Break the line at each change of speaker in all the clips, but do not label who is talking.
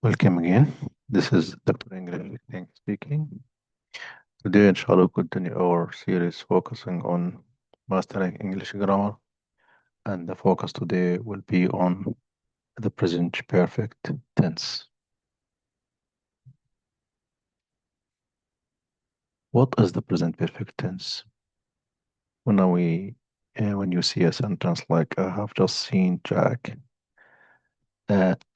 Welcome again. This is Dr. English speaking. Today, inshallah, we'll continue our series focusing on mastering English grammar, and the focus today will be on the present perfect tense. What is the present perfect tense? When you see a sentence like "I have just seen Jack,"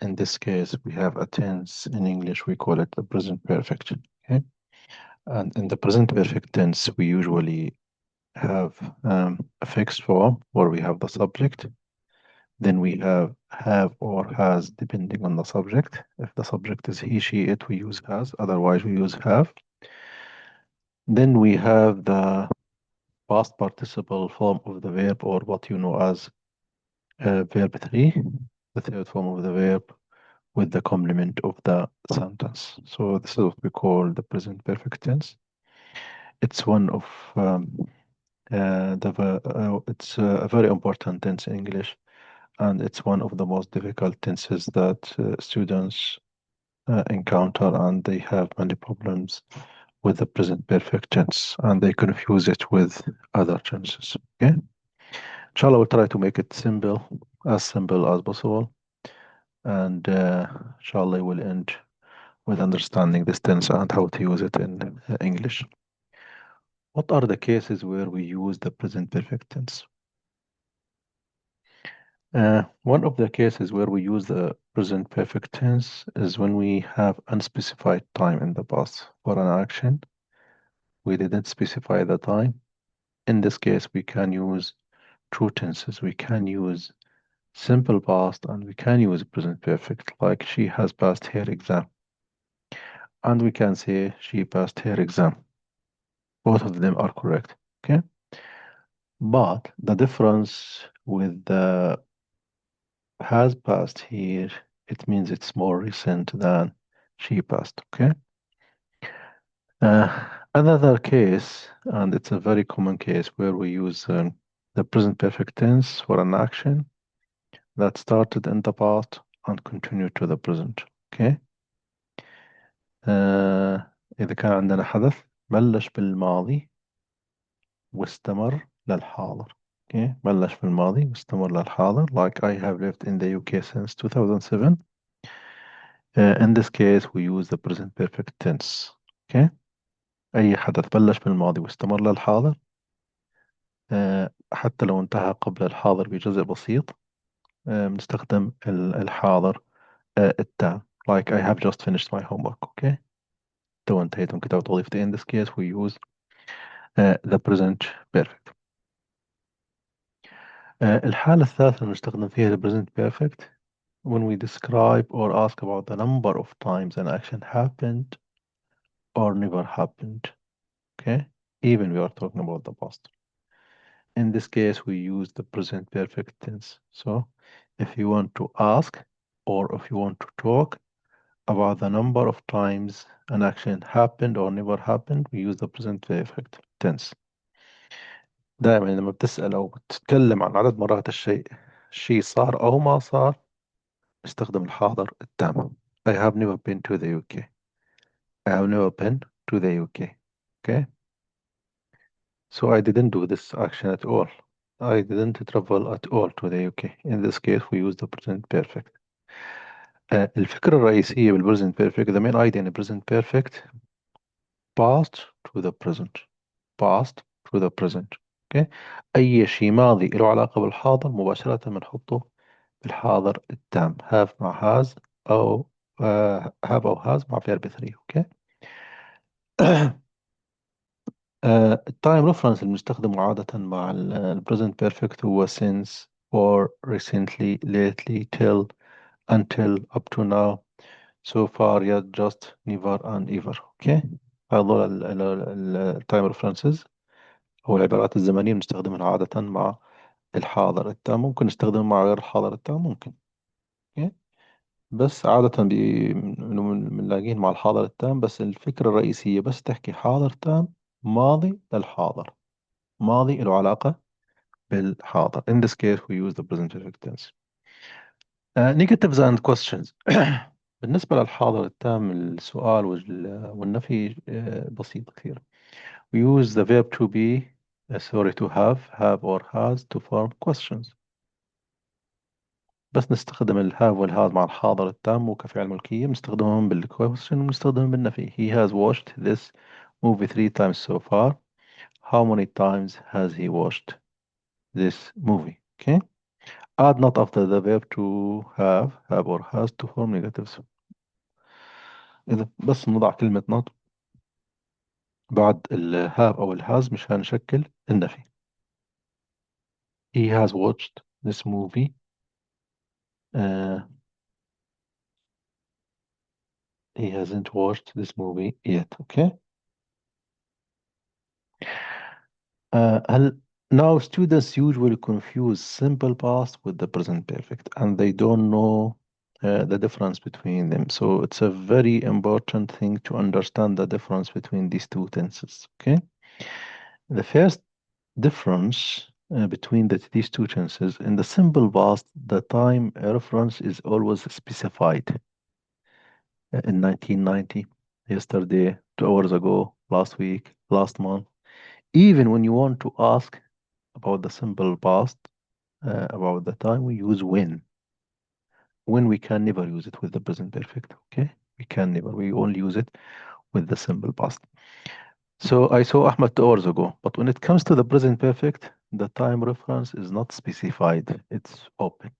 in this case, we have a tense in English. We call it the present perfect. Okay, and in the present perfect tense, we usually have a fixed form where we have the subject. Then we have or has depending on the subject. If the subject is he, she, it, we use has. Otherwise, we use have. Then we have the past participle form of the verb, or what you know as verb 3, the third form of the verb with the complement of the sentence. So this is what we call the present perfect tense. It's one of it's a very important tense in English, and it's one of the most difficult tenses that students encounter, and they have many problems with the present perfect tense, and they confuse it with other tenses. Okay, inshallah, we'll try to make it as simple as possible, and inshallah, we'll end with understanding this tense and how to use it in English. What are the cases where we use the present perfect tense? One of the cases where we use the present perfect tense is when we have unspecified time in the past for an action. We didn't specify the time. In this case, we can use two tenses. We can use simple past and we can use present perfect, like she has passed her exam. And we can say she passed her exam. Both of them are correct. Okay. But the difference with the has passed here, it means it's more recent than she passed. Okay. Another case, and it's a very common case where we use the present perfect tense for an action that started in the past and continued to the present. Okay. إذا كان عندنا حدث بلش بالماضي واستمر للحاضر. Okay. بلش بالماضي واستمر للحاضر. Like I have lived in the UK since 2007. In this case, we use the present perfect tense. Okay. أي حدث بلش بالماضي واستمر للحاضر، حتى لو انتهى قبل الحاضر بجزء بسيط، بنستخدم الحاضر التام. Like I have just finished my homework. Okay. تو انتهيت من كتابة وظيفتي. In this case, we use the present perfect. الحالة الثالثة اللي نستخدم فيها the present perfect when we describe or ask about the number of times an action happened or never happened. Okay. Even we are talking about the past. In this case, we use the present perfect tense. So if you want to ask or if you want to talk about the number of times an action happened or never happened, we use the present perfect tense. دائما لما بتسأل أو بتتكلم عن عدد مرات الشيء صار أو ما صار، استخدم الحاضر التام. I have never been to the UK. I have never been to the UK. Okay. So I didn't do this action at all. I didn't travel at all to the UK. In this case, we use the present perfect. الفكرة الرئيسية بالpresent perfect, the main idea in the present perfect, past to the present. Past to the present. Okay. أي شيء ماضي له علاقة بالحاضر مباشرة بنحطه بالحاضر التام. have مع has أو have أو has مع verb 3. Okay. التايم ريفرنس اللي بنستخدمه عادة مع البريزنت بيرفكت هو since or recently, lately, till, until, up to now, so far, yet, just, never, and ever. اوكي. هذول التايم ريفرنسز او العبارات الزمنية بنستخدمها عادة مع الحاضر التام. ممكن نستخدمها مع غير الحاضر التام ممكن. اوكي. بس عادة بنلاقيهم مع الحاضر التام. بس الفكرة الرئيسية بس تحكي حاضر تام ماضي للحاضر. ماضي له علاقة بالحاضر. In this case we use the present perfect tense. Negatives and questions. بالنسبة للحاضر التام السؤال والنفي بسيط كثير. We use the verb to be sorry to have or has to form questions. بس نستخدم الهاف والهاز مع الحاضر التام وكفعل ملكية، بنستخدمهم بالquestion وبنستخدمهم بالنفي. He has watched this movie 3 times so far. How many times has he watched this movie? Okay. Add not after the verb to have or has to form negatives. إذا بس نضع كلمة not بعد ال have أو ال has مشان نشكل النفي. He has watched this movie. Uh, he hasn't watched this movie yet. Okay. هل now students usually confuse simple past with the present perfect and they don't know the difference between them. So it's a very important thing to understand the difference between these two tenses. Okay. The first difference between these two tenses in the simple past, the time reference is always specified. In 1990, yesterday, 2 hours ago, last week, last month. Even when you want to ask about the simple past, about the time, we use when. When we can never use it with the present perfect. Okay, we can never. We only use it with the simple past. So I saw Ahmed 2 hours ago, but when it comes to the present perfect, the time reference is not specified. It's open.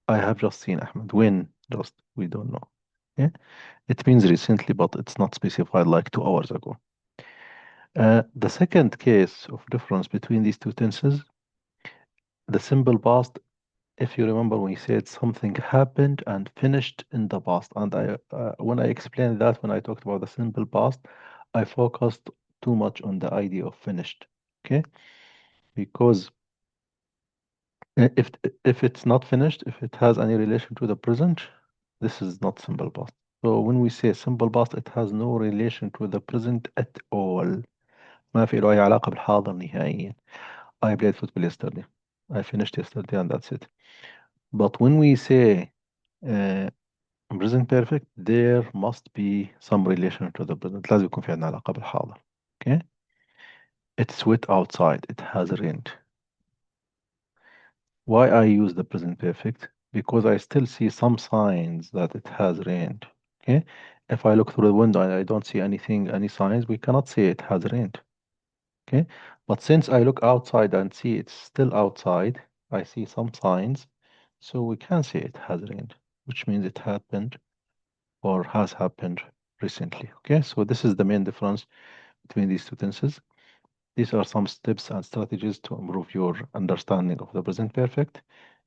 I have just seen Ahmed. When? Just we don't know. Yeah, it means recently, but it's not specified like 2 hours ago. The second case of difference between these two tenses, the simple past, if you remember when we said something happened and finished in the past, and when I explained that, when I talked about the simple past, I focused too much on the idea of finished, okay? Because if if it's not finished, if it has any relation to the present, this is not simple past. So when we say simple past, it has no relation to the present at all. ما في له أي علاقة بالحاضر نهائيا. I played football yesterday. I finished yesterday and that's it. But when we say uh, present perfect, there must be some relation to the present. لازم يكون في عندنا علاقة بالحاضر. Okay? It's wet outside. It has rained. Why I use the present perfect? Because I still see some signs that it has rained. Okay? If I look through the window and I don't see anything, any signs, we cannot say it has rained. Okay? But since I look outside and see it's still outside, I see some signs, so we can say it has rained, which means it happened or has happened recently. Okay, so this is the main difference between these two tenses. These are some steps and strategies to improve your understanding of the present perfect.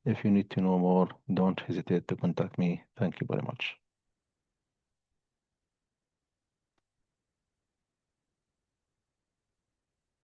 If you need to know more, don't hesitate to contact me. Thank you very much.